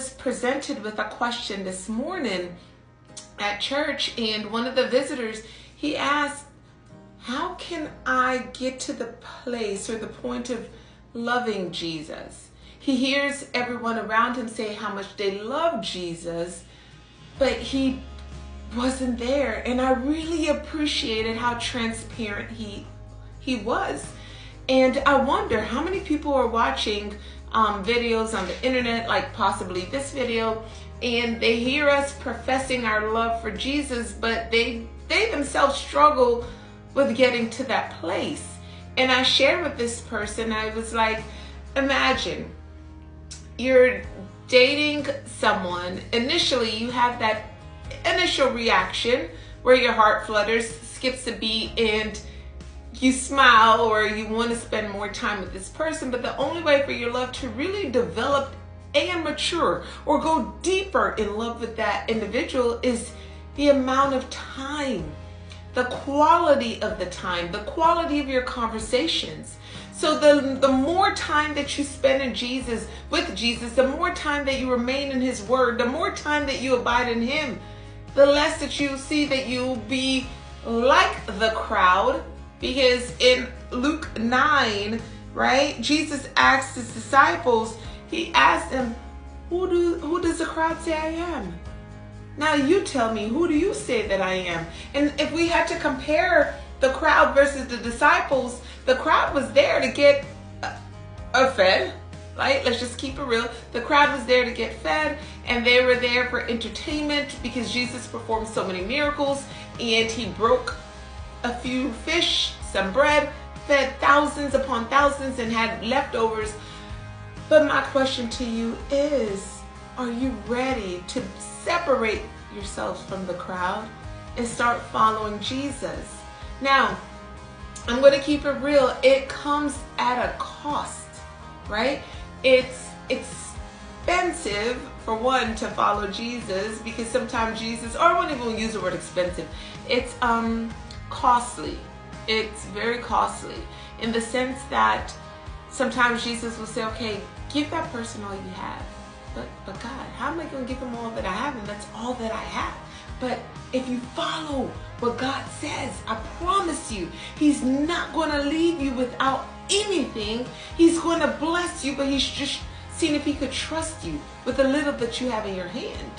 was presented with a question this morning at church, and one of the visitors, he asked, how can I get to the place or the point of loving Jesus? He hears everyone around him say how much they love Jesus, but he wasn't there. And I really appreciated how transparent he was. And I wonder how many people are watching videos on the internet, like possibly this video, and they hear us professing our love for Jesus, but they themselves struggle with getting to that place. And I shared with this person, I was like, imagine you're dating someone. Initially, you have that initial reaction where your heart flutters, skips a beat, and you smile, or you want to spend more time with this person. But the only way for your love to really develop and mature or go deeper in love with that individual is the amount of time, the quality of the time, the quality of your conversations. So the more time that you spend with Jesus, the more time that you remain in his word, the more time that you abide in him, the less that you see that you'll be like the crowd. Because in Luke 9, right, Jesus asked his disciples, he asked them, who does the crowd say I am? Now you tell me, who do you say that I am? And if we had to compare the crowd versus the disciples, the crowd was there to get fed, right? Let's just keep it real. The crowd was there to get fed, and they were there for entertainment because Jesus performed so many miracles, and he broke a few fish, some bread, fed thousands upon thousands, and had leftovers. But my question to you is, are you ready to separate yourselves from the crowd and start following Jesus? Now, I'm going to keep it real. It comes at a cost, right? It's expensive, for one, to follow Jesus, because sometimes Jesus, or I won't even use the word expensive, it's costly. It's very costly in the sense that sometimes Jesus will say, okay, give that person all you have. But God, how am I going to give him all that I have? And that's all that I have. But if you follow what God says, I promise you, he's not going to leave you without anything. He's going to bless you, but he's just seeing if he could trust you with the little that you have in your hand.